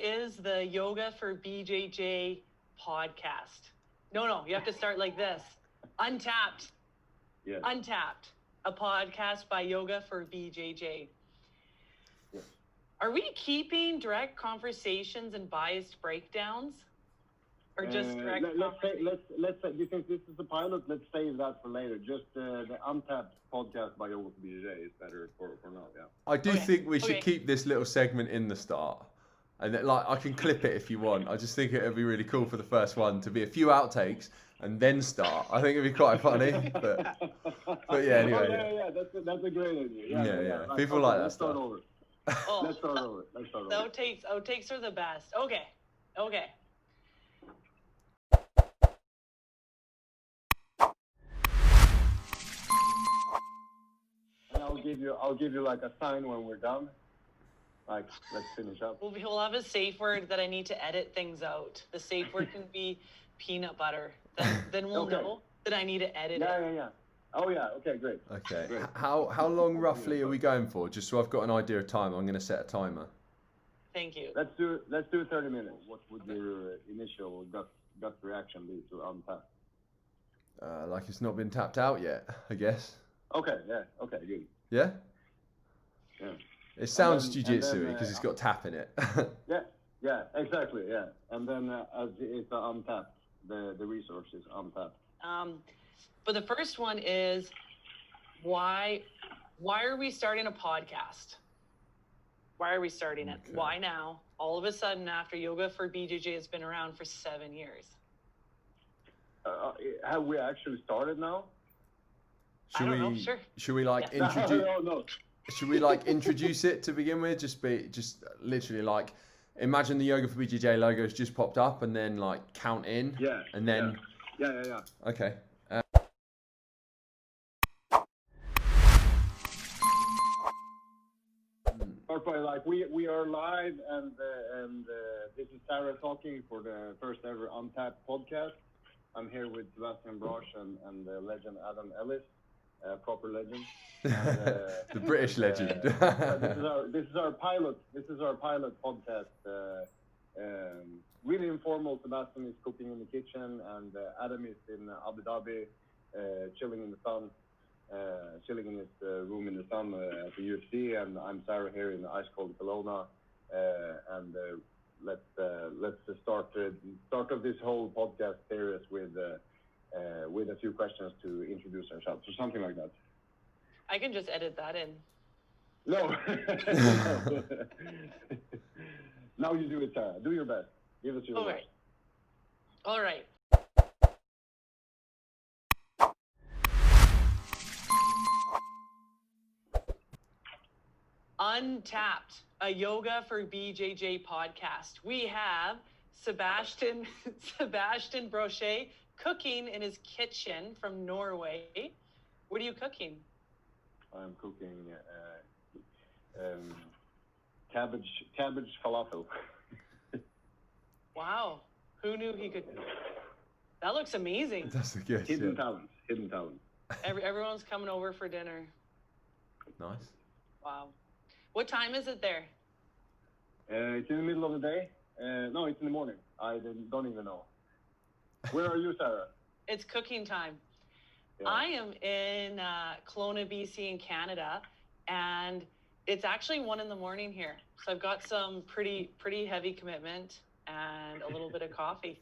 is the Yoga for BJJ podcast. No, you have to start like this. Untapped. Yes. Untapped, a podcast by Yoga for BJJ. Yes. Are we keeping direct conversations and biased breakdowns? Or just direct let's say, since this is the pilot, let's save that for later. Just the Untapped podcast by Yoga for BJJ is better for now, yeah. I do think we should keep this little segment in the start. And like, I can clip it if you want. I just think it would be really cool for the first one to be a few outtakes and then start. I think it'd be quite funny. But yeah, anyway. Yeah, that's a great idea. Yeah. Right, people like that stuff. Let's start over. Outtakes are the best. Okay. And I'll give you like a sign when we're done. Like, let's finish up. We'll have a safe word that I need to edit things out. The safe word can be peanut butter. Then we'll know that I need to edit it. Yeah. Oh yeah. Okay, great. Okay. Great. How long roughly are we going for? Just so I've got an idea of time. I'm going to set a timer. Thank you. Let's do 30 minutes. What would your initial gut reaction be to Untapped? Like it's not been tapped out yet, I guess. Okay. Yeah. Okay. Good. Yeah. Yeah. It sounds jiu-jitsu-y because it's got tap in it. Yeah, exactly, yeah. And then it's Untapped, the resource is Untapped. But the first one is, why are we starting a podcast? Why are we starting it? Okay. Why now? All of a sudden, after Yoga for BJJ has been around for 7 years. Have we actually started now? I don't know, sure. Should we like introduce? No. Should we like introduce it to begin with? Just literally like imagine the Yoga for BJJ logo's just popped up and then like count in. Yeah. And then. Yeah. Okay. Perfect. Like we are live and this is Sarah talking for the first ever Untapped podcast. I'm here with Sebastian Brosh and the legend Adam Ellis. Proper legend. And, the British legend. This is our pilot podcast. Really informal. Sebastian is cooking in the kitchen, and Adam is in Abu Dhabi, chilling in the sun, chilling in his room in the sun at the UFC. And I'm Sarah here in the ice cold Kelowna. And let's start of this whole podcast series with a few questions to introduce ourselves, or something like that. I can just edit that in. No. Now you do it, Sarah. Do your best. Give us your best. All right. Untapped, a Yoga for BJJ podcast. We have Sebastian Brochet cooking in his kitchen from Norway. What are you cooking? I'm cooking cabbage falafel. Wow, who knew he could? That looks amazing. That's a good hidden talent. Everyone's coming over for dinner. Nice. Wow. What time is it there? It's in the middle of the day. No, it's in the morning. I don't even know. Where are you, Sarah? It's cooking time. Yeah. I am in Kelowna, BC in Canada, and it's actually 1 a.m. here. So I've got some pretty heavy commitment and a little bit of coffee.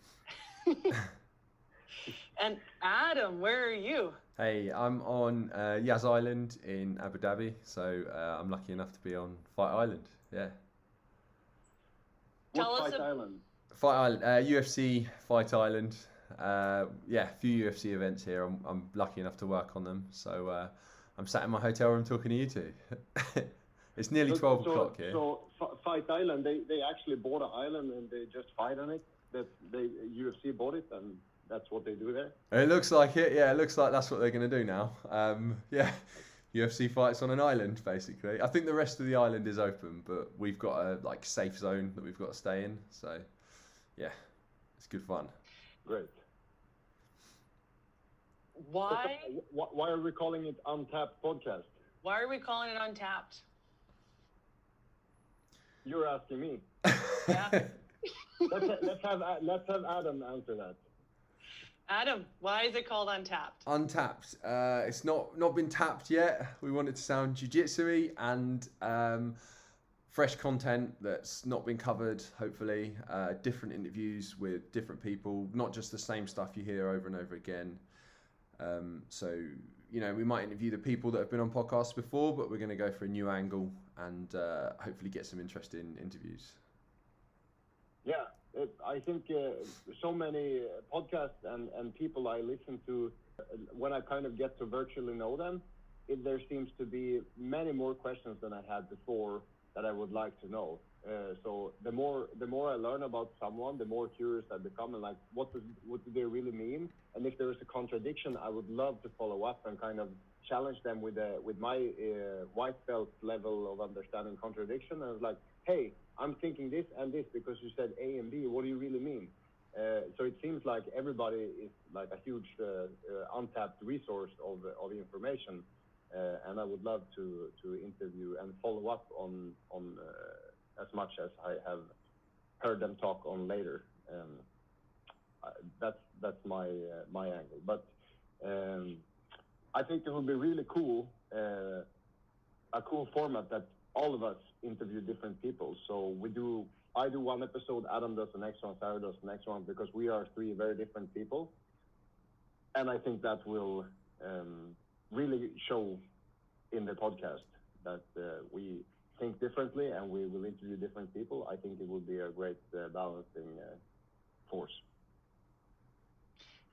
And Adam, where are you? Hey, I'm on Yas Island in Abu Dhabi, so I'm lucky enough to be on Fight Island. Yeah. What Fight Island? Fight Island, UFC Fight Island. A few UFC events here. I'm lucky enough to work on them, so I'm sat in my hotel room talking to you two. It's nearly 12 o'clock here. So Fight Island, they actually bought an island and they just fight on it. UFC bought it, and that's what they do there. It looks like it. Yeah, it looks like that's what they're going to do now. UFC fights on an island, basically. I think the rest of the island is open, but we've got a safe zone that we've got to stay in. So, yeah, it's good fun. Great. Why are we calling it Untapped Podcast? Why are we calling it Untapped? You're asking me. Yeah. Let's have Adam answer that. Adam, why is it called Untapped? Untapped. It's not been tapped yet. We want it to sound jiu-jitsu-y and fresh content that's not been covered, hopefully. Different interviews with different people, not just the same stuff you hear over and over again. So, you know, we might interview the people that have been on podcasts before, but we're going to go for a new angle and hopefully get some interesting interviews. Yeah, I think so many podcasts and people I listen to, when I kind of get to virtually know them, there seems to be many more questions than I had before that I would like to know. So the more I learn about someone, the more curious I become, and like, what do they really mean? And if there is a contradiction, I would love to follow up and kind of challenge them with my white belt level of understanding contradiction. And I was like, hey, I'm thinking this and this because you said A and B. What do you really mean? So it seems like everybody is like a huge untapped resource of information, and I would love to interview and follow up on as much as I have heard them talk on later. That's my angle. But I think it would be really cool, a cool format that all of us interview different people. So I do one episode, Adam does the next one, Sarah does the next one, because we are three very different people. And I think that will really show in the podcast that we think differently and we will interview different people. I think it will be a great balancing force.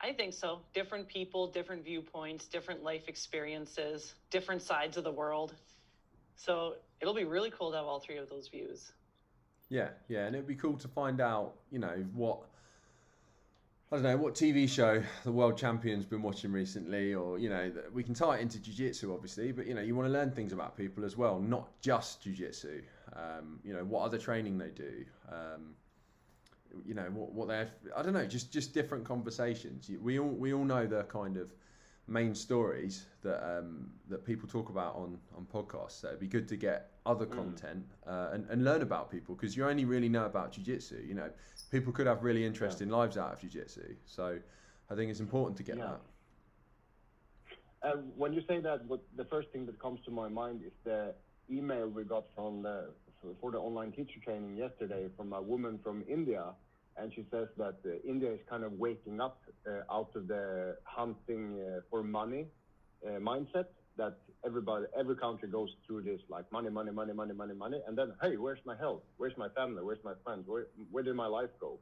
I think so. Different people, different viewpoints, different life experiences, different sides of the world. So it'll be really cool to have all three of those views. Yeah, and it'd be cool to find out, you know, what TV show the world champion's been watching recently, or, you know, we can tie it into jiu-jitsu obviously, but, you know, you want to learn things about people as well, not just jiu-jitsu. You know, what other training they do, you know, what they have, I don't know, just different conversations. We all know the kind of main stories that people talk about on podcasts. So it'd be good to get other content and learn about people, because you only really know about jiu-jitsu. You know, people could have really interesting lives out of jiu-jitsu. So I think it's important to get that. When you say that, the first thing that comes to my mind is the email we got for the online teacher training yesterday from a woman from India. And she says that India is kind of waking up out of the hunting for money mindset that every country goes through this, like money. And then, hey, where's my health? Where's my family? Where's my friends? Where did my life go?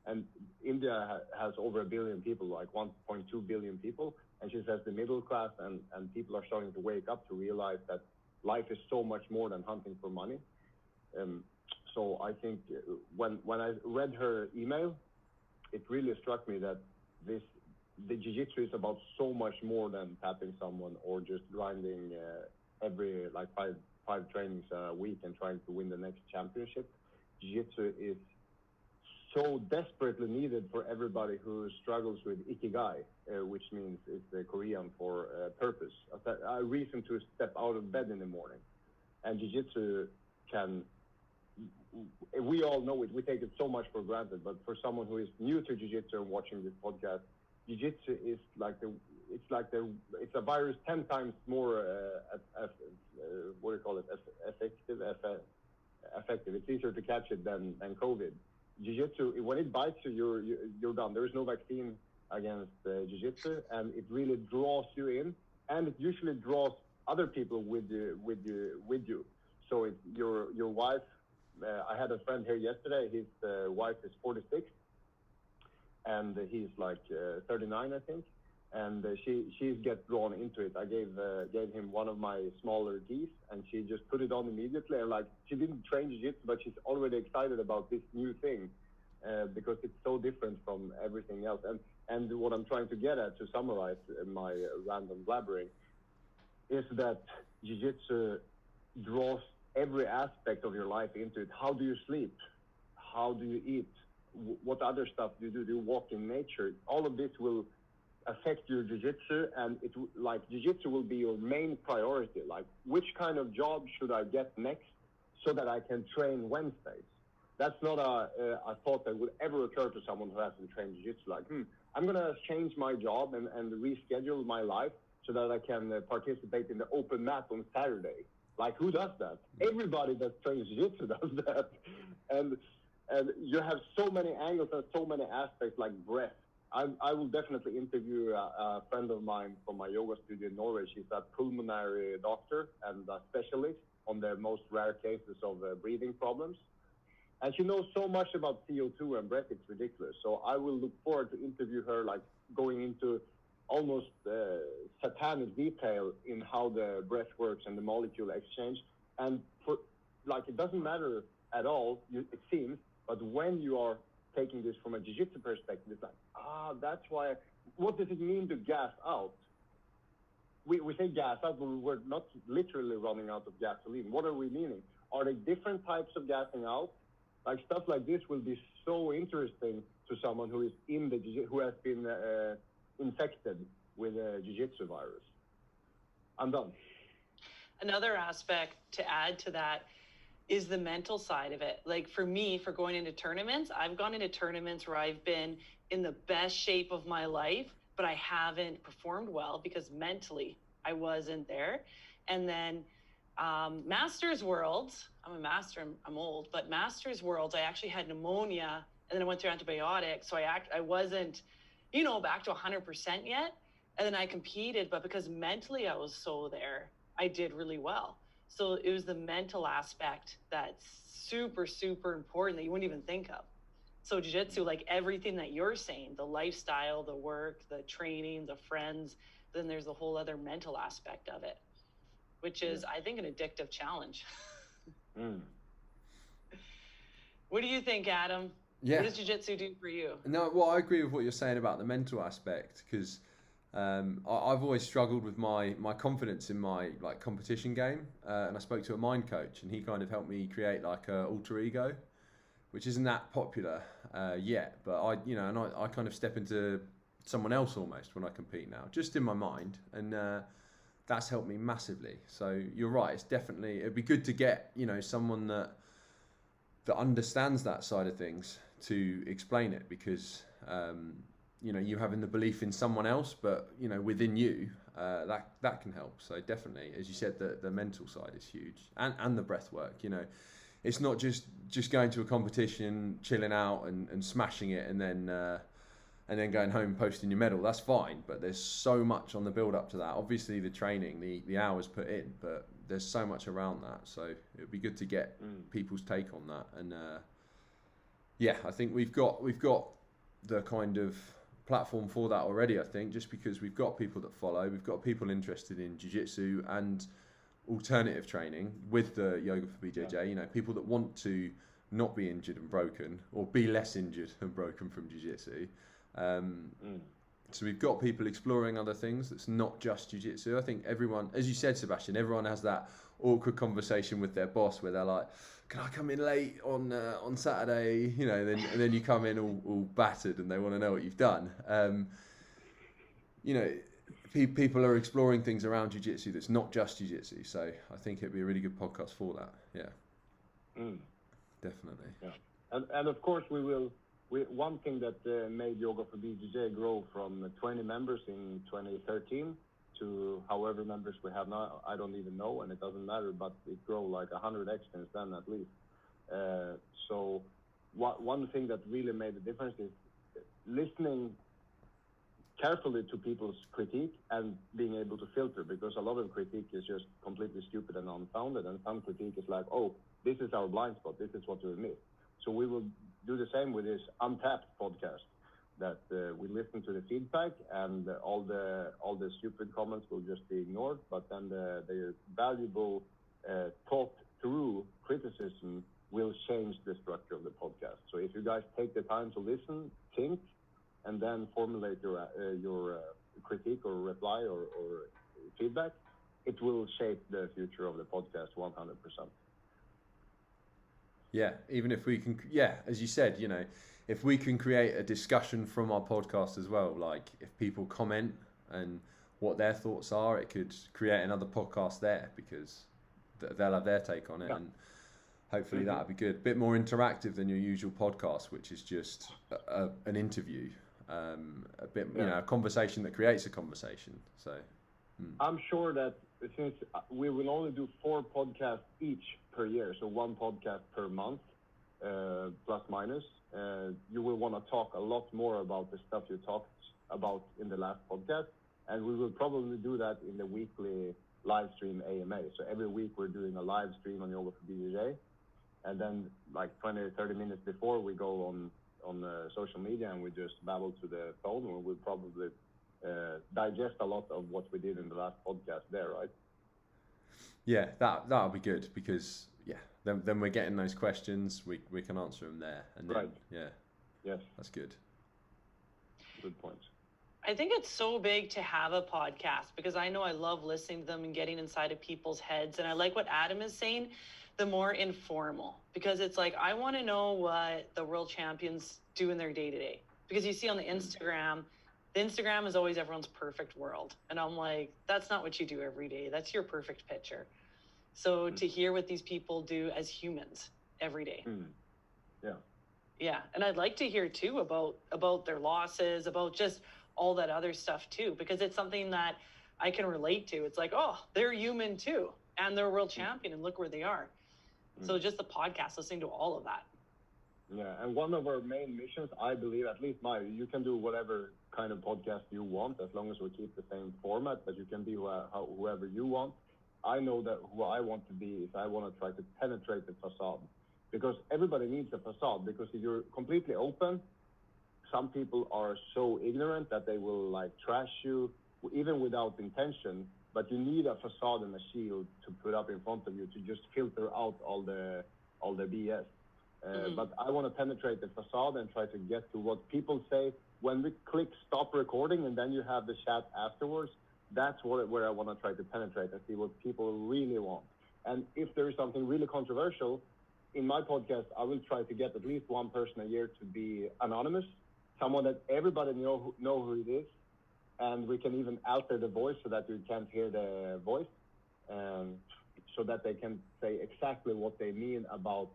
And India has over 1 billion people, like 1.2 billion people. And she says the middle class and people are starting to wake up to realize that life is so much more than hunting for money. So I think when I read her email, it really struck me that the jiu-jitsu is about so much more than tapping someone or just grinding every like five trainings a week and trying to win the next championship. Jiu-jitsu is so desperately needed for everybody who struggles with ikigai, which means it's the Korean for purpose, a reason to step out of bed in the morning. And jiu-jitsu can, we all know it, we take it so much for granted, but for someone who is new to jiu-jitsu and watching this podcast, jiu-jitsu is like it's a virus 10 times more effective. It's easier to catch it than COVID. Jiu-jitsu, when it bites you, you're done. There is no vaccine against jiu-jitsu, and it really draws you in, and it usually draws other people with you. So it's your wife. I had a friend here yesterday. His wife is 46, and he's like 39, I think. And she gets drawn into it. I gave him one of my smaller gis, and she just put it on immediately. And like, she didn't train jiu-jitsu, but she's already excited about this new thing because it's so different from everything else. And what I'm trying to get at, to summarize my random blabbering, is that jiu-jitsu draws every aspect of your life into it. How do you sleep? How do you eat? What other stuff do you do? Do you walk in nature? All of this will affect your jiu-jitsu, and jiu-jitsu will be your main priority. Like, which kind of job should I get next so that I can train Wednesdays. That's not a thought that would ever occur to someone who hasn't trained jiu-jitsu. Like, I'm going to change my job and reschedule my life so that I can participate in the open mat on Saturday. Like, who does that? Everybody that trains jiu-jitsu does that. And you have so many angles and so many aspects, like breath. I will definitely interview a friend of mine from my yoga studio in Norway. She's a pulmonary doctor and a specialist on the most rare cases of breathing problems. And she knows so much about CO2 and breath, it's ridiculous. So I will look forward to interview her, like going into almost satanic detail in how the breath works and the molecule exchange. And for, like, it doesn't matter at all, it seems, but when you are taking this from a jiu-jitsu perspective, it's like, that's why, what does it mean to gas out? We say gas out, but we're not literally running out of gasoline. What are we meaning? Are there different types of gassing out? Like, stuff like this will be so interesting to someone who is who has been infected with a jiu-jitsu virus. I'm done. Another aspect to add to that is the mental side of it. Like, for me, for going into tournaments, I've gone into tournaments where I've been in the best shape of my life, but I haven't performed well because mentally I wasn't there. And then Masters Worlds, I'm a master, I'm old, but Masters Worlds, I actually had pneumonia and then I went through antibiotics. So I wasn't, back to 100% yet. And then I competed, but because mentally I was so there, I did really well. So it was the mental aspect that's super, super important that you wouldn't even think of. So jiu-jitsu, like everything that you're saying, the lifestyle, the work, the training, the friends, then there's a whole other mental aspect of it, which is, I think, an addictive challenge. What do you think, Adam? Yeah. What does jiu-jitsu do for you? No, well, I agree with what you're saying about the mental aspect, because I've always struggled with my confidence in my competition game, and I spoke to a mind coach, and he kind of helped me create like a alter ego, which isn't that popular yet, but I kind of step into someone else almost when I compete now, just in my mind, and that's helped me massively. So you're right, it'd be good to get someone that understands that side of things to explain it, because you having the belief in someone else, but within you, that can help. So definitely, as you said, the mental side is huge, and the breath work. It's not just going to a competition, chilling out and smashing it, and then going home and posting your medal. That's fine, but there's so much on the build up to that. Obviously the training, the hours put in, but there's so much around that. So it would be good to get people's take on that. And I think we've got the kind of platform for that already. I think just because we've got people that follow, we've got people interested in jiu-jitsu and alternative training with the yoga for BJJ. People that want to not be injured and broken, or be less injured and broken from jiu-jitsu. So we've got people exploring other things that's not just jiu-jitsu. I think everyone, as you said, Sebastian, everyone has that awkward conversation with their boss where they're like, can I come in late on Saturday? And then you come in all battered and they want to know what you've done. People are exploring things around jiu-jitsu that's not just jiu-jitsu. So I think it'd be a really good podcast for that. Yeah. Definitely. Yeah. And of course one thing that made Yoga for BJJ grow from 20 members in 2013 to however members we have now, I don't even know, and it doesn't matter, but it grew like 100x since then at least. So one thing that really made a difference is listening carefully to people's critique and being able to filter, because a lot of critique is just completely stupid and unfounded, and some critique is like, oh, this is our blind spot, this is what we missed. So we will do the same with this Untapped podcast, that we listen to the feedback, and all the stupid comments will just be ignored, but then the valuable thought through criticism will change the structure of the podcast. So if you guys take the time to listen, think, and then formulate your critique or reply or feedback, it will shape the future of the podcast 100%. Yeah, even if we can, as you said, if we can create a discussion from our podcast as well, like if people comment and what their thoughts are, it could create another podcast there, because they'll have their take on it. Yeah. And hopefully that'll be good. A bit more interactive than your usual podcast, which is just an interview. A bit, a conversation that creates a conversation. So I'm sure that since we will only do 4 podcasts each per year, so 1 podcast per month, plus minus, you will want to talk a lot more about the stuff you talked about in the last podcast, and we will probably do that in the weekly live stream AMA. So every week we're doing a live stream on Yoga for BJJ, and then like 20 or 30 minutes before we go on social media and we just babble to the phone, and we'll probably digest a lot of what we did in the last podcast there, right? Yeah, that'll be good, because then we're getting those questions, we can answer them there, and then, right. Yes, that's good. Good point. I think it's so big to have a podcast, because I know I love listening to them and getting inside of people's heads, and I like what Adam is saying, the more informal, because it's like, I want to know what the world champions do in their day-to-day, because you see on the Instagram is always everyone's perfect world, and I'm like, that's not what you do every day. That's your perfect picture. So to hear what these people do as humans every day. Yeah, and I'd like to hear too about their losses, about just all that other stuff too, because it's something that I can relate to. It's like, oh, they're human too, and they're a world champion, and look where they are. So just the podcast, listening to all of that. Yeah, and one of our main missions, I believe, at least you can do whatever kind of podcast you want, as long as we keep the same format, but you can be whoever you want. I know that who I want to be is I want to try to penetrate the facade, because everybody needs a facade, because if you're completely open, some people are so ignorant that they will like trash you, even without intention, but you need a facade and a shield to put up in front of you to just filter out all the BS. But I want to penetrate the facade and try to get to what people say when we click stop recording, and then you have the chat afterwards. That's where I want to try to penetrate and see what people really want. And if there is something really controversial in my podcast, I will try to get at least one person a year to be anonymous, someone that everybody know who it is, and we can even alter the voice so that you can't hear the voice, so that they can say exactly what they mean about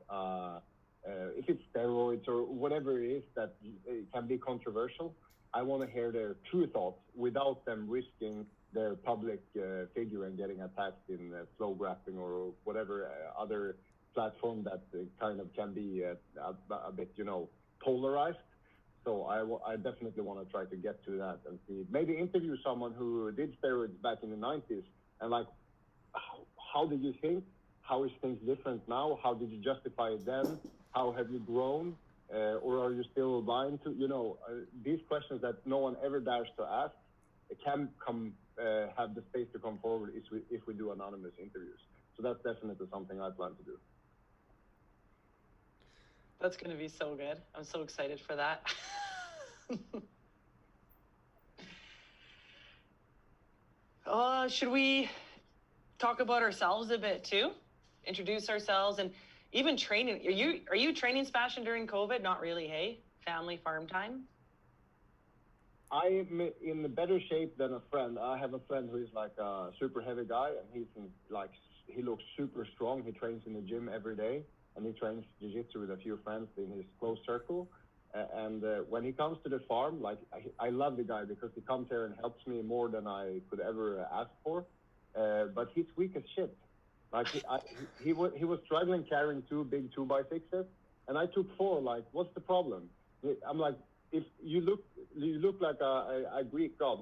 if it's steroids or whatever it is that it can be controversial. I want to hear their true thoughts without them risking their public figure and getting attacked in slow grappling or whatever other platform that kind of can be a bit, polarized. So I definitely want to try to get to that and see, maybe interview someone who did steroids back in the 90s, and like, how did you think? How is things different now? How did you justify it then? How have you grown? Or are you still blind to, these questions that no one ever dares to ask, it can have the space to come forward if we do anonymous interviews. So that's definitely something I plan to do. That's going to be so good. I'm so excited for that. Should we talk about ourselves a bit too? Introduce ourselves, and even training. Are you training, Sebastian, during COVID? Not really, hey? Family, farm time? I'm in better shape than a friend. I have a friend who is like a super heavy guy, and he looks super strong. He trains in the gym every day, and he trains jiu-jitsu with a few friends in his close circle. And when he comes to the farm, like, I love the guy because he comes here and helps me more than I could ever ask for. But he's weak as shit. Like, he was struggling carrying 2 big 2x6s, and I took 4. Like, what's the problem? I'm like, if you look like a Greek god,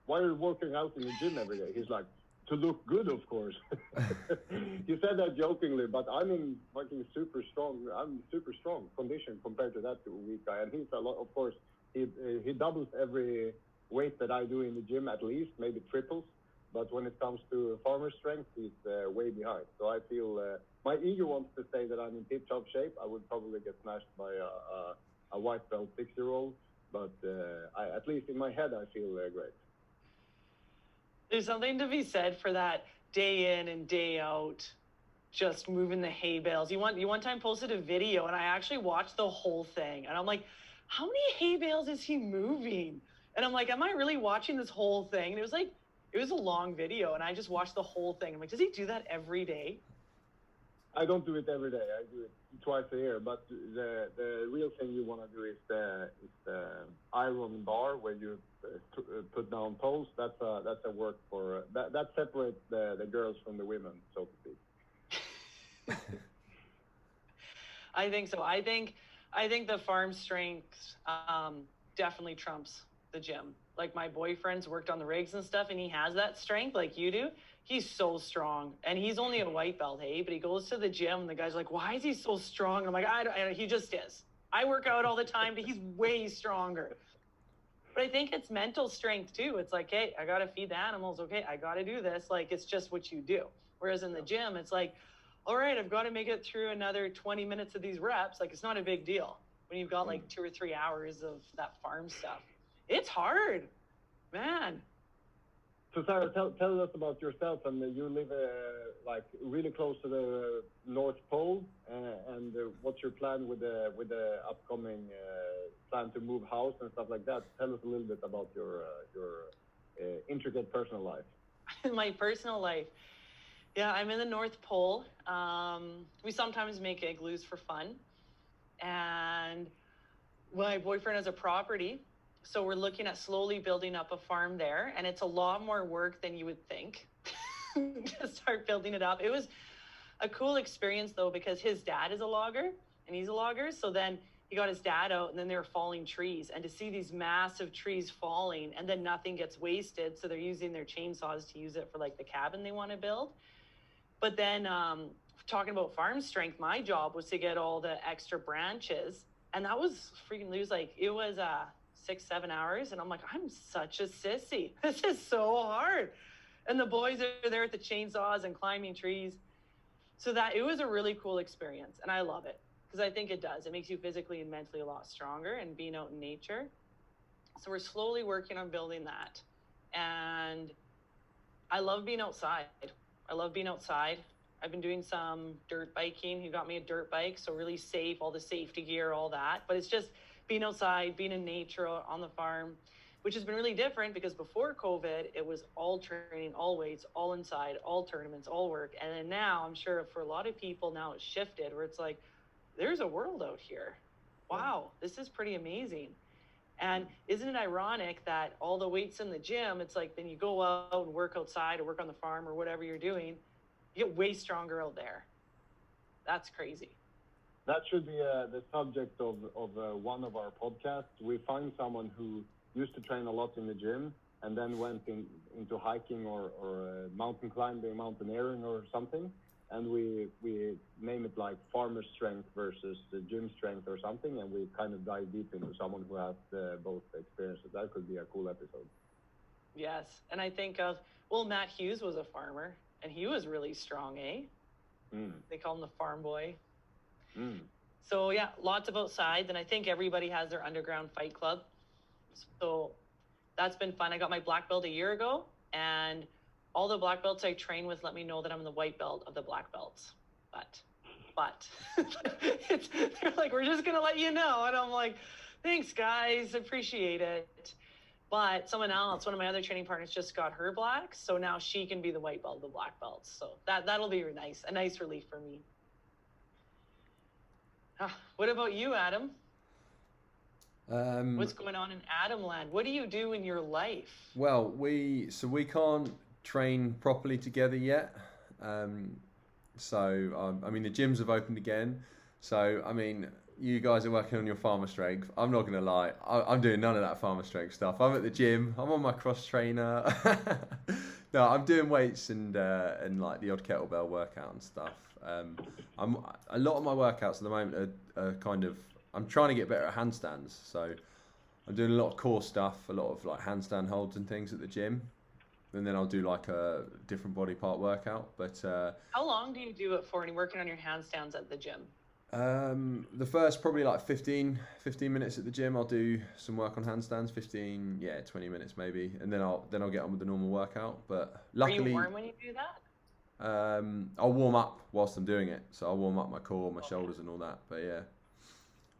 why are you working out in the gym every day? He's like, to look good, of course. He said that jokingly, but I'm in fucking super strong. I'm super strong condition compared to that weak guy, and he's a lot. Of course, he doubles every weight that I do in the gym, at least, maybe triples. But when it comes to farmer strength, he's way behind. So I feel my ego wants to say that I'm in tip-top shape. I would probably get smashed by a white belt 6-year-old, but at least in my head, I feel great. There's something to be said for that day in and day out, just moving the hay bales. You one time posted a video, and I actually watched the whole thing, and I'm like, how many hay bales is he moving? And I'm like, am I really watching this whole thing? And it was a long video, and I just watched the whole thing. I'm like, does he do that every day? I don't do it every day. I do it twice a year. But the real thing you want to do is the iron bar where you put down poles. That's a work for that separates the girls from the women, so to speak. I think so. I think the farm strength definitely trumps the gym. Like my boyfriend's worked on the rigs and stuff, and he has that strength like you do. He's so strong, and he's only a white belt, hey? But he goes to the gym, and the guy's like, "Why is he so strong?" And I'm like, "I don't. He just is. I work out all the time, but he's way stronger." But I think it's mental strength too. It's like, hey, I gotta feed the animals. Okay, I gotta do this. Like it's just what you do. Whereas in the gym, it's like, all right, I've got to make it through another 20 minutes of these reps. Like it's not a big deal when you've got like 2 or 3 hours of that farm stuff. It's hard, man. So Sarah, tell us about yourself. And you live like really close to the North Pole. And what's your plan with the upcoming plan to move house and stuff like that? Tell us a little bit about your intricate personal life. My personal life. Yeah, I'm in the North Pole. We sometimes make igloos for fun. And my boyfriend has a property. So we're looking at slowly building up a farm there. And it's a lot more work than you would think to start building it up. It was a cool experience, though, because his dad is a logger and he's a logger. So then he got his dad out and then there were falling trees. And to see these massive trees falling and then nothing gets wasted. So they're using their chainsaws to use it for like the cabin they want to build. But then talking about farm strength, my job was to get all the extra branches. And that was freaking loose. Like it was 6-7 hours. And I'm like, I'm such a sissy. This is so hard. And the boys are there with the chainsaws and climbing trees. So that it was a really cool experience. And I love it because I think it does. It makes you physically and mentally a lot stronger and being out in nature. So we're slowly working on building that. And I love being outside. I've been doing some dirt biking. He got me a dirt bike, so really safe, all the safety gear, all that. But it's just being outside, being in nature on the farm, which has been really different because before COVID, it was all training, all weights, all inside, all tournaments, all work. And then now, I'm sure for a lot of people now it's shifted where it's like, there's a world out here. Wow, this is pretty amazing. And isn't it ironic that all the weights in the gym, it's like then you go out and work outside or work on the farm or whatever you're doing, you get way stronger out there. That's crazy. That should be the subject of one of our podcasts. We find someone who used to train a lot in the gym and then went into hiking or mountain climbing, mountaineering or something. And we name it like farmer strength versus the gym strength or something. And we kind of dive deep into someone who has both experiences. That could be a cool episode. Yes. And I think Matt Hughes was a farmer and he was really strong, eh? They call him the farm boy. So yeah, lots of outside. And I think everybody has their underground fight club. So that's been fun. I got my black belt a year ago and all the black belts I train with let me know that I'm the white belt of the black belts. But they're like, we're just going to let you know. And I'm like, thanks guys, appreciate it. But someone else, one of my other training partners just got her black. So now she can be the white belt of the black belts. So that'll be a nice relief for me. What about you, Adam? What's going on in Adam land? What do you do in your life? Well, we can't train properly together yet. I mean, the gyms have opened again. So, I mean, you guys are working on your farmer strength. I'm not going to lie. I'm doing none of that farmer strength stuff. I'm at the gym. I'm on my cross trainer. No, I'm doing weights and like the odd kettlebell workout and stuff. A lot of my workouts at the moment are kind of, I'm trying to get better at handstands. So I'm doing a lot of core stuff, a lot of like handstand holds and things at the gym. And then I'll do like a different body part workout. But how long do you do it for when you're working on your handstands at the gym? The first probably like 15 minutes at the gym. I'll do some work on handstands, 20 minutes maybe, and then I'll get on with the normal workout. But luckily, are you warm when you do that? I'll warm up whilst I'm doing it. So I'll warm up my core, my shoulders, and all that. But yeah.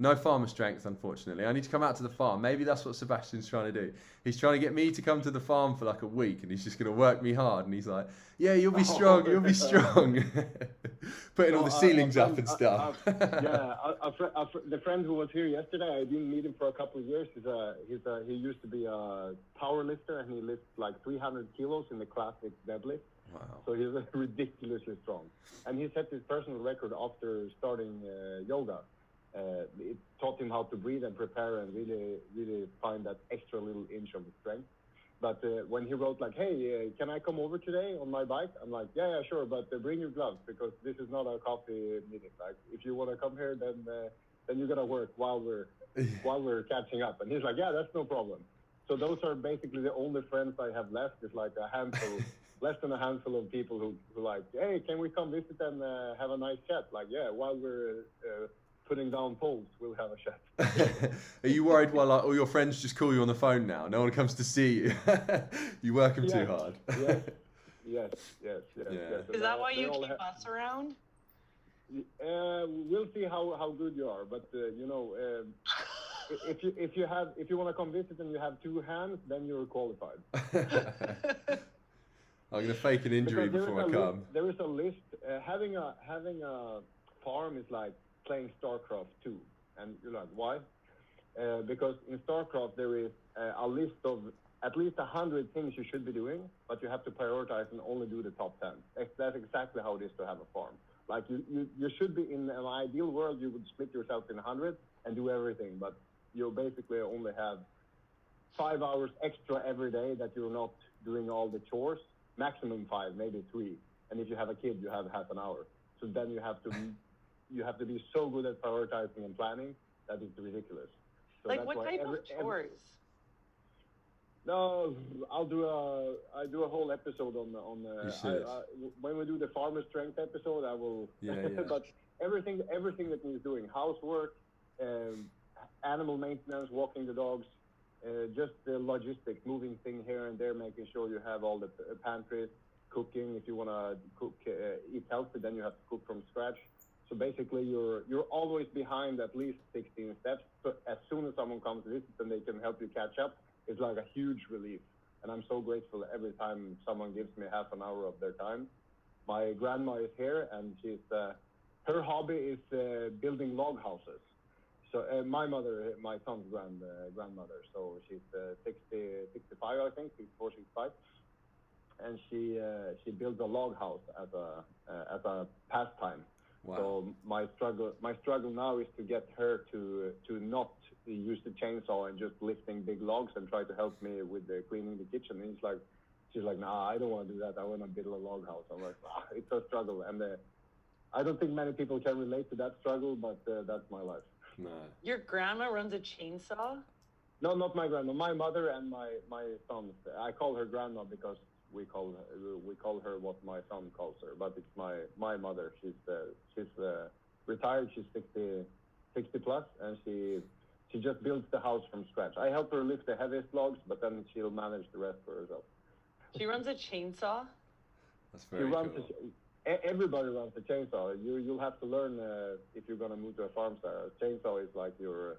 No farmer strength, unfortunately. I need to come out to the farm. Maybe that's what Sebastian's trying to do. He's trying to get me to come to the farm for like a week, and he's just going to work me hard. And he's like, "Yeah, you'll be strong. You'll be strong." Putting all the ceilings up and stuff. The friend who was here yesterday, I didn't meet him for a couple of years. He used to be a power lifter, and he lifts like 300 kilos in the classic deadlift. Wow. So he's ridiculously strong. And he set his personal record after starting yoga. It taught him how to breathe and prepare and really find that extra little inch of strength. But when he wrote like, "Hey, can I come over today on my bike?" I'm like, yeah, sure, but bring your gloves, because this is not a coffee meeting. Like, if you want to come here, then you're gonna work while we're catching up. And he's like, yeah, that's no problem. So those are basically the only friends I have left. Is like a handful, less than a handful of people who like, "Hey, can we come visit and have a nice chat?" Like, yeah, while we're putting down poles, we'll have a chat. Are you worried while all your friends just call you on the phone now? No one comes to see you. You work them too hard. Yes. Is that why you keep us around? We'll see how good you are, but if you want to come visit and you have two hands, then you're qualified. I'm gonna fake an injury before I come. There is a list. Having a farm is like playing StarCraft 2, and you're like, why? Because in StarCraft there is a list of at least 100 things you should be doing, but you have to prioritize and only do the top 10. That's exactly how it is to have a farm. Like you should be, in an ideal world, you would split yourself in 100 and do everything, but you basically only have 5 hours extra every day that you're not doing all the chores, maximum 5, maybe 3. And if you have a kid, you have half an hour. So then you have to be so good at prioritizing and planning that it's ridiculous. So like, what type of chores? No, I do a whole episode on when we do the farmer strength episode. I will. Yeah. But everything that needs doing: housework, animal maintenance, walking the dogs, just the logistics, moving things here and there, making sure you have all the pantries, cooking. If you want to eat healthy, then you have to cook from scratch. So basically, you're always behind at least 16 steps. So as soon as someone comes to visit and they can help you catch up, it's like a huge relief. And I'm so grateful every time someone gives me half an hour of their time. My grandma is here, and she's her hobby is building log houses. So my mother, my son's grandmother, so she's 65, I think, 64, 65. And she builds a log house as a pastime. Wow. So my struggle now is to get her to not use the chainsaw and just lifting big logs and try to help me with cleaning the kitchen. And she's like, nah, I don't want to do that. I want to build a log house. I'm like, it's a struggle, and I don't think many people can relate to that struggle, but that's my life. No. Your grandma runs a chainsaw? No, not my grandma. My mother and my son. I call her grandma because we call her what my son calls her, but it's my mother. She's retired. She's 60 plus, and she just builds the house from scratch. I help her lift the heaviest logs, but then she'll manage the rest for herself. She runs a chainsaw? That's very cool. Everybody runs a chainsaw. You'll have to learn if you're gonna move to a farm style. Chainsaw is like your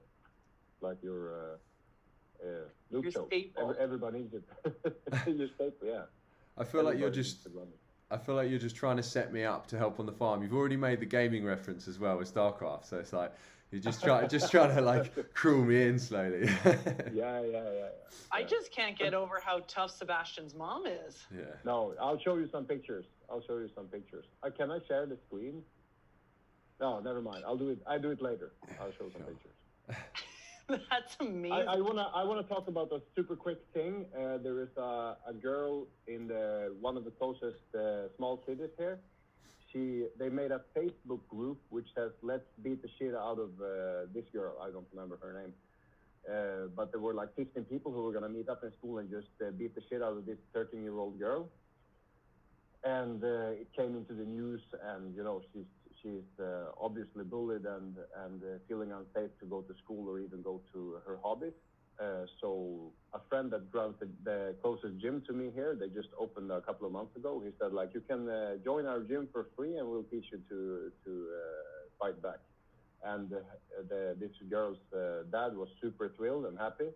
loop your choke. staple. Everybody needs it. Your staple, yeah. I feel like you're just trying to set me up to help on the farm. You've already made the gaming reference as well with StarCraft, so it's like you're just trying to like crawl me in slowly. Yeah. I just can't get over how tough Sebastian's mom is. Yeah. No, I'll show you some pictures. Can I share the screen? No, never mind. I'll do it later. I'll show some pictures. That's amazing. I wanna talk about a super quick thing. There is a girl in one of the closest small cities here. They made a Facebook group which says, "Let's beat the shit out of this girl." I don't remember her name, but there were like 15 people who were gonna meet up in school and just beat the shit out of this 13-year-old girl. And it came into the news, and she's obviously bullied and feeling unsafe to go to school or even go to her hobbies. So a friend that runs the closest gym to me here, they just opened a couple of months ago. He said, like, you can join our gym for free and we'll teach you to fight back. and this girl's dad was super thrilled and happy.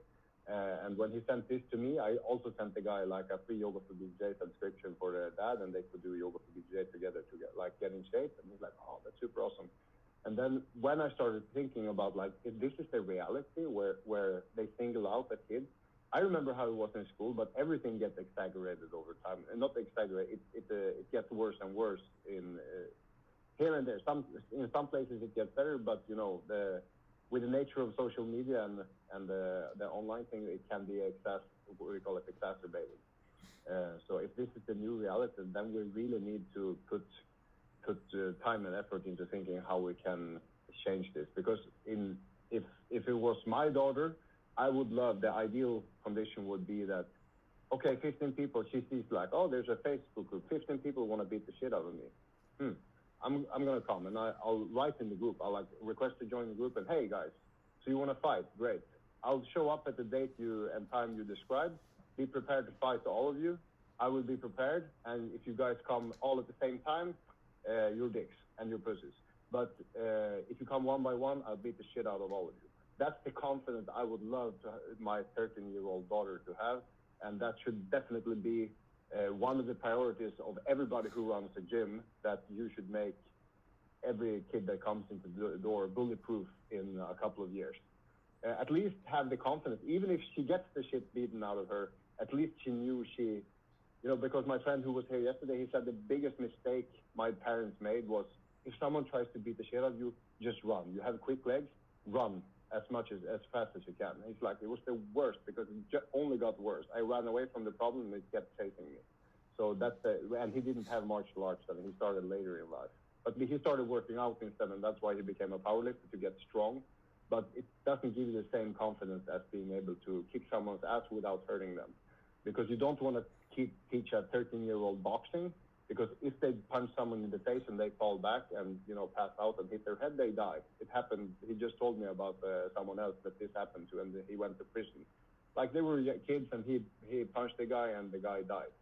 And when he sent this to me, I also sent the guy like a free yoga for BJJ subscription for the dad, and they could do yoga for BJJ together to get in shape. And he's like, oh, that's super awesome. And then when I started thinking about like, if this is the reality where they single out the kids, I remember how it was in school, but everything gets exaggerated over time. And not exaggerate, it gets worse and worse in here and there. In some places it gets better, but you know, with the nature of social media and the online thing, it can be what we call it, exacerbated. So if this is the new reality, then we really need to put time and effort into thinking how we can change this. Because if it was my daughter, I would love, the ideal condition would be that, okay, 15 people, she sees like, oh, there's a Facebook group, 15 people want to beat the shit out of me. I'm going to come, and I'll write in the group. I'll like request to join the group, and hey guys, so you want to fight? Great. I'll show up at the date and time you described. Be prepared to fight, all of you. I will be prepared, and if you guys come all at the same time, you're dicks and you're pussies. But if you come one by one, I'll beat the shit out of all of you. That's the confidence I would love my 13-year-old daughter to have, and that should definitely be one of the priorities of everybody who runs a gym, that you should make every kid that comes into the door bulletproof in a couple of years. At least have the confidence, even if she gets the shit beaten out of her, at least she knew because my friend who was here yesterday, he said the biggest mistake my parents made was, if someone tries to beat the shit out of you, just run. You have quick legs, run as fast as you can. He's like, it was the worst because it only got worse. I ran away from the problem and it kept chasing me. So and he didn't have martial arts then. He started later in life. But he started working out instead, and that's why he became a powerlifter, to get strong. But it doesn't give you the same confidence as being able to kick someone's ass without hurting them. Because you don't want to teach a 13-year-old boxing, because if they punch someone in the face and they fall back and, pass out and hit their head, they die. It happened. He just told me about someone else that this happened to, and he went to prison. Like, they were kids, and he punched the guy, and the guy died.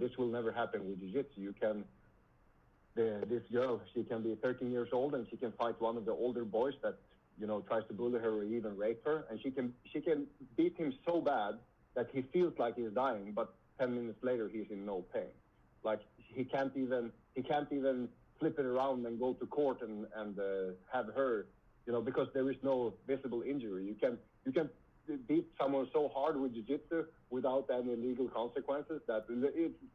This will never happen with jiu-jitsu. This girl, she can be 13 years old, and she can fight one of the older boys that, tries to bully her or even rape her, and she can beat him so bad that he feels like he's dying, but 10 minutes later he's in no pain. Like, he can't even flip it around and go to court and have her, because there is no visible injury. You can beat someone so hard with jiu-jitsu without any legal consequences that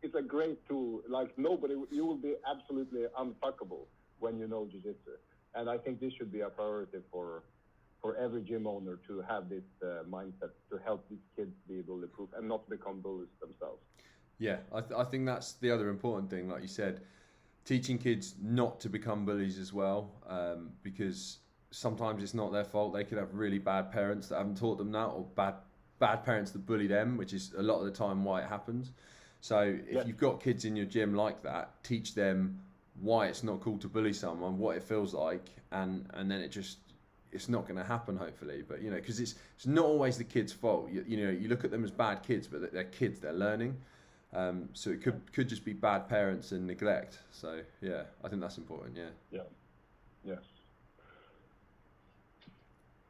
it's a great tool. Like, you will be absolutely unfuckable when you know jiu-jitsu. And I think this should be a priority for every gym owner, to have this mindset to help these kids be bulletproof and not become bullies themselves. Yeah, I think that's the other important thing, like you said, teaching kids not to become bullies as well, because sometimes it's not their fault. They could have really bad parents that haven't taught them that, or bad parents that bully them, which is a lot of the time why it happens. So if you've got kids in your gym like that, teach them why it's not cool to bully someone, what it feels like, and then it's not going to happen, hopefully. But because it's not always the kid's fault. You look at them as bad kids, but they're kids, they're learning. So it could just be bad parents and neglect. So yeah, I think that's important. Yeah. Yes.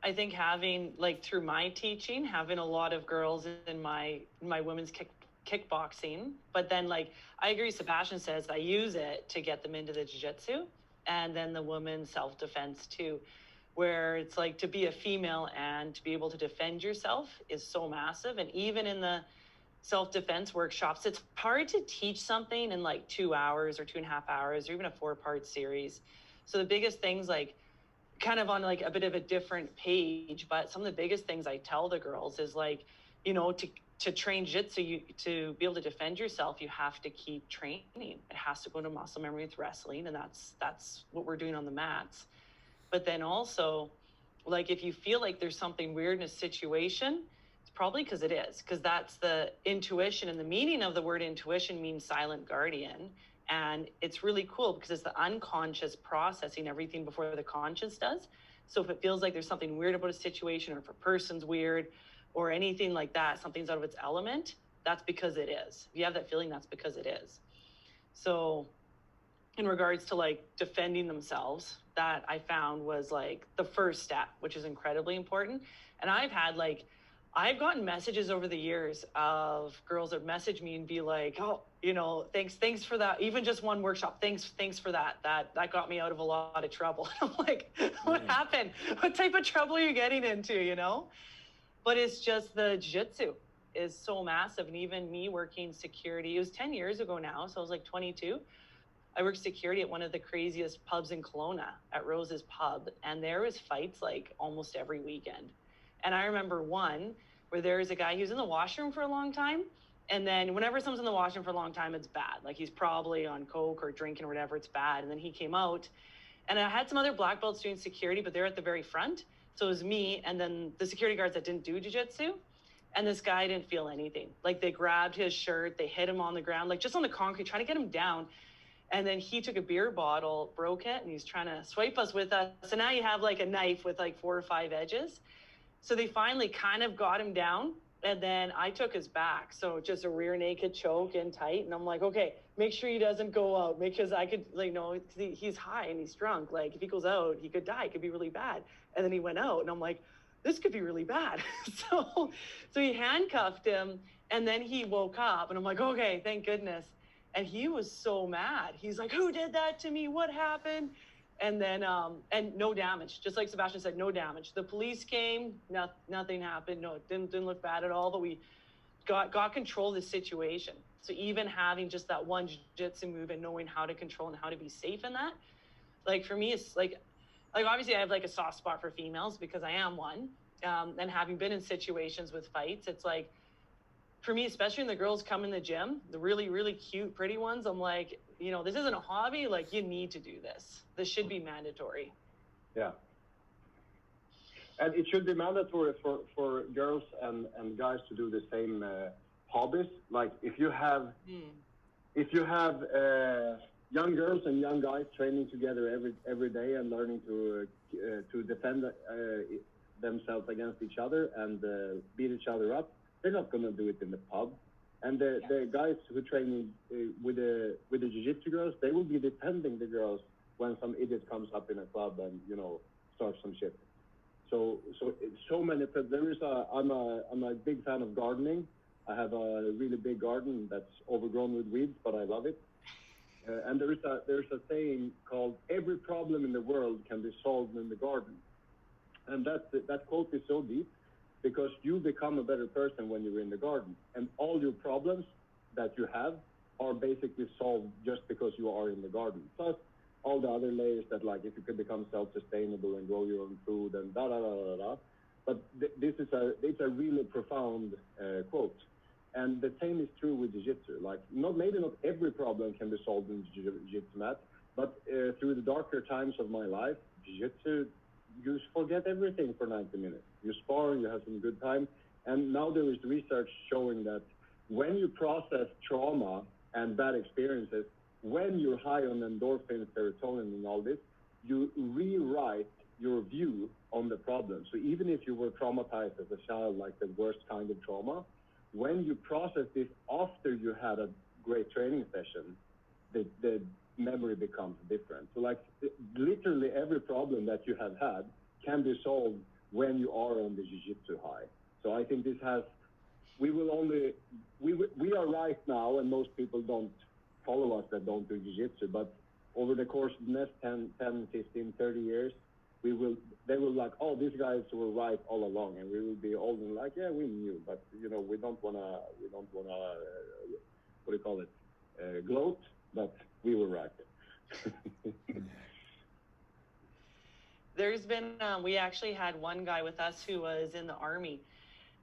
I think having, like, through my teaching, having a lot of girls in my women's kickboxing, but then, like, I agree, Sebastian says, I use it to get them into the jiu-jitsu, and then the women's self-defense too, where it's like, to be a female and to be able to defend yourself is so massive. And even in the self-defense workshops, it's hard to teach something in like 2 hours or 2.5 hours, or even a 4-part series. So the biggest things, like, kind of on like a bit of a different page, but some of the biggest things I tell the girls is, like, to train jiu-jitsu, to be able to defend yourself, you have to keep training. It has to go to muscle memory with wrestling, and that's what we're doing on the mats. But then also, like, if you feel like there's something weird in a situation, it's probably because it is, because that's the intuition, and the meaning of the word intuition means silent guardian. And it's really cool because it's the unconscious processing everything before the conscious does. So if it feels like there's something weird about a situation, or if a person's weird or anything like that, something's out of its element, that's because it is. If you have that feeling, that's because it is. So in regards to like defending themselves, that I found was like the first step, which is incredibly important. And I've gotten messages over the years of girls that message me and be like, oh, you know, thanks for that. Even just one workshop. Thanks for that. That got me out of a lot of trouble. I'm like, what happened? What type of trouble are you getting into, you know? But it's just the jiu-jitsu is so massive. And even me working security, it was 10 years ago now. So I was like 22. I worked security at one of the craziest pubs in Kelowna, at Rose's Pub. And there was fights like almost every weekend. And I remember one where there was a guy, he was in the washroom for a long time. And then whenever someone's in the washroom for a long time, it's bad. Like he's probably on coke or drinking or whatever, it's bad. And then he came out, and I had some other black belts doing security, but they're at the very front. So it was me and then the security guards that didn't do jiu-jitsu. And this guy didn't feel anything. Like they grabbed his shirt, they hit him on the ground, like just on the concrete, trying to get him down. And then he took a beer bottle, broke it, and he's trying to swipe us with us. So now you have like a knife with like 4 or 5 edges. So they finally kind of got him down. And then I took his back. So just a rear naked choke in tight. And I'm like, okay, make sure he doesn't go out, because I could, like, no, he's high and he's drunk. Like if he goes out, he could die. It could be really bad. And then he went out and I'm like, this could be really bad. So he handcuffed him, and then he woke up and I'm like, okay, thank goodness. And he was so mad. He's like, who did that to me? What happened? And then, and no damage. Just like Sebastian said, no damage. The police came, nothing happened. No, it didn't look bad at all, but we got control of the situation. So even having just that one jiu-jitsu move and knowing how to control and how to be safe in that, like for me, it's like obviously I have like a soft spot for females because I am one. And having been in situations with fights, it's like, for me, especially when the girls come in the gym, the really, really cute, pretty ones, I'm like, you know, this isn't a hobby. Like, you need to do this. This should be mandatory. Yeah. And it should be mandatory for girls and guys to do the same hobbies. Like, if you have young girls and young guys training together every day and learning to defend themselves against each other and beat each other up, they're not going to do it in the pub. And the guys who train with the jiu-jitsu girls, they will be defending the girls when some idiot comes up in a club and, you know, starts some shit. So many. I'm a big fan of gardening. I have a really big garden that's overgrown with weeds, but I love it. And there's a saying called "Every problem in the world can be solved in the garden," and that quote is so deep. Because you become a better person when you're in the garden. And all your problems that you have are basically solved just because you are in the garden. Plus all the other layers that, like, if you could become self-sustainable and grow your own food and da-da-da-da-da. But it's a really profound quote. And the same is true with jiu-jitsu. Like, maybe not every problem can be solved in jiu-jitsu mat, but through the darker times of my life, jiu-jitsu, you forget everything for 90 minutes. You spar, you have some good time. And now there is research showing that when you process trauma and bad experiences, when you're high on endorphins, serotonin and all this, you rewrite your view on the problem. So even if you were traumatized as a child, like the worst kind of trauma, when you process this after you had a great training session, the memory becomes different. So like literally every problem that you have had can be solved when you are on the jiu-jitsu high. So I think we are right now, and most people don't follow us that don't do jiu-jitsu, but over the course of the next 10, 15, 30 years, they will like, oh, these guys were right all along, and we will be old and like, yeah, we knew, but we don't wanna, what do you call it, gloat, but we were right. There's been, we actually had one guy with us who was in the Army,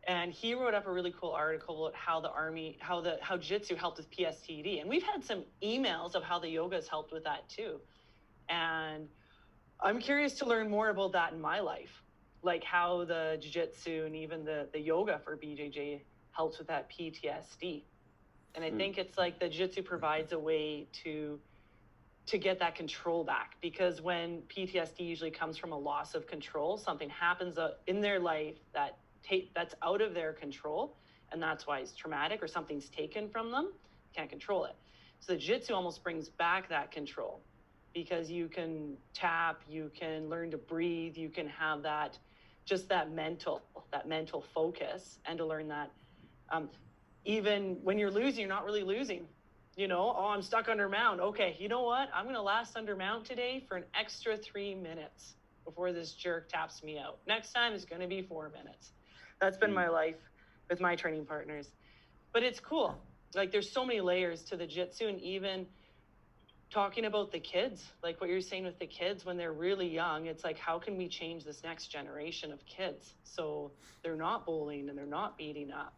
and he wrote up a really cool article about how jiu-jitsu helped with PTSD. And we've had some emails of how the yoga has helped with that too. And I'm curious to learn more about that in my life, like how the jiu-jitsu and even the yoga for BJJ helps with that PTSD. And I think it's like the jiu-jitsu provides a way to get that control back, because when PTSD usually comes from a loss of control, something happens in their life that's out of their control, and that's why it's traumatic, or something's taken from them, can't control it. So the jitsu almost brings back that control, because you can tap, you can learn to breathe, you can have that, just that mental focus, and to learn that even when you're losing, you're not really losing. You know, oh, I'm stuck under mount. Okay, you know what? I'm going to last under mount today for an extra 3 minutes before this jerk taps me out. Next time is going to be 4 minutes. That's been my life with my training partners. But it's cool. Like, there's so many layers to the jitsu, and even talking about the kids, like what you're saying with the kids when they're really young, it's like, how can we change this next generation of kids so they're not bullying and they're not beating up?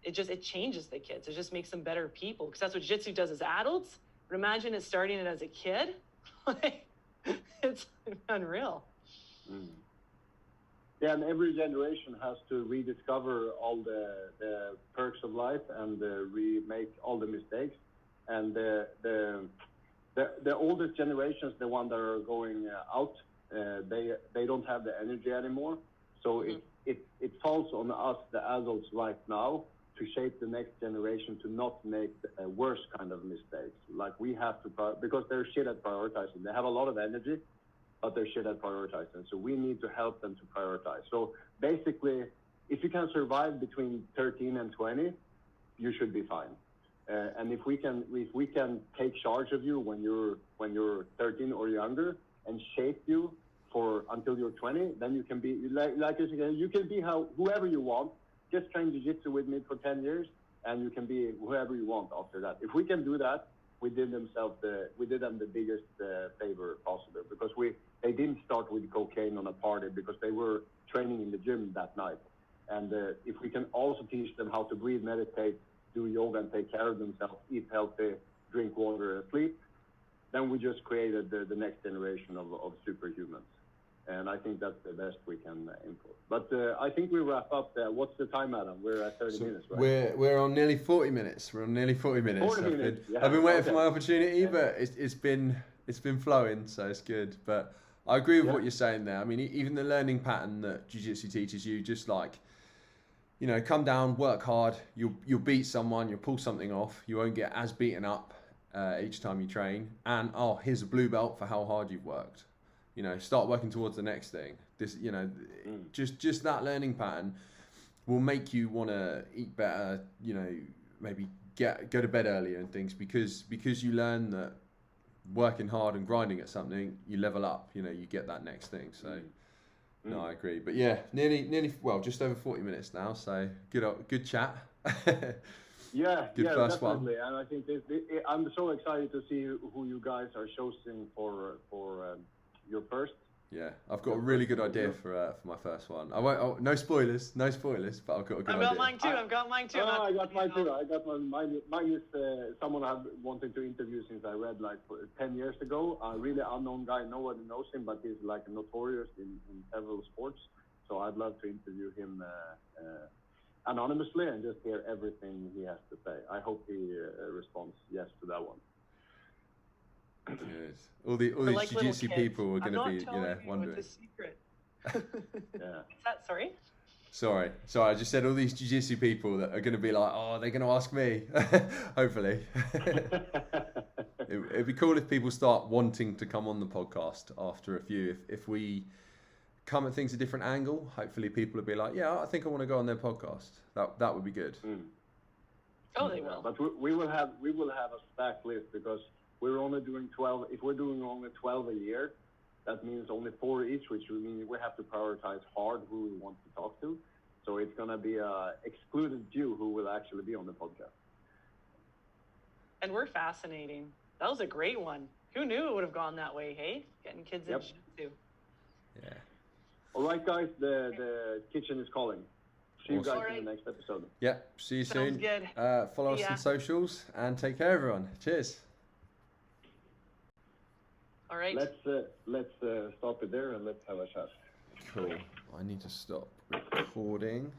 It changes the kids. It just makes them better people, because that's what jiu-jitsu does as adults. But imagine it starting it as a kid. Like, it's unreal. Yeah, and every generation has to rediscover all the perks of life and remake all the mistakes. And the oldest generations, the ones that are going out, they don't have the energy anymore. So it falls on us, the adults, right now, to shape the next generation to not make worse kind of mistakes. Like, we have to, because they're shit at prioritizing. They have a lot of energy, but they're shit at prioritizing. So we need to help them to prioritize. So basically, if you can survive between 13 and 20, you should be fine. And if we can take charge of you when you're 13 or younger and shape you until you're 20, then you can be like you can be whoever you want. Just train jiu-jitsu with me for 10 years, and you can be whoever you want after that. If we can do that, we did them the biggest favor possible, because they didn't start with cocaine on a party because they were training in the gym that night. And if we can also teach them how to breathe, meditate, do yoga, and take care of themselves, eat healthy, drink water, and sleep, then we just created the next generation of superhumans. And I think that's the best we can aim for. But I think we wrap up there. What's the time, Adam? We're at 30 minutes, right? We're on nearly 40 minutes. I've been waiting for my opportunity, but it's been flowing, so it's good. But I agree with what you're saying there. I mean, even the learning pattern that jiu-jitsu teaches you, just like, you know, come down, work hard, you'll beat someone, you'll pull something off, you won't get as beaten up each time you train, and here's a blue belt for how hard you've worked. You know, start working towards the next thing. This, you know, just that learning pattern will make you want to eat better. You know, maybe go to bed earlier and things, because you learn that working hard and grinding at something, you level up. You know, you get that next thing. So, no, I agree. But yeah, nearly just over 40 minutes now. So good chat. Yeah, good first definitely. one. And I think I'm so excited to see who you guys are choosing for your first. Yeah, I've got a really good idea for my first one. I won't. No spoilers, but I've got a good idea. I've got mine too. I got mine too. I got mine. Mine is someone I've wanted to interview since I read 10 years ago. A really unknown guy. Nobody knows him, but he's like notorious in several sports. So I'd love to interview him anonymously and just hear everything he has to say. I hope he responds yes to that one. Good. All these jiu-jitsu people are going to be, wondering. What's the secret? Yeah. Is that sorry? Sorry. I just said all these jiu-jitsu people that are going to be like, oh, they're going to ask me. Hopefully. It'd be cool if people start wanting to come on the podcast after a few. If we come at things a different angle, hopefully people will be like, yeah, I think I want to go on their podcast. That would be good. Oh, they will. But we will have a stacked list, because we're only doing 12. If we're doing only 12 a year, that means only 4 each, which would mean we have to prioritize hard who we want to talk to. So it's going to be a excluded few who will actually be on the podcast. And we're fascinating. That was a great one. Who knew it would have gone that way, hey? Getting kids in jiu-jitsu. Yeah. All right, guys, the kitchen is calling. See you guys in the next episode. Yeah, see you soon. Sounds good. Follow us on socials, and take care, everyone. Cheers. All right. Let's stop it there and let's have a chat. Cool. I need to stop recording.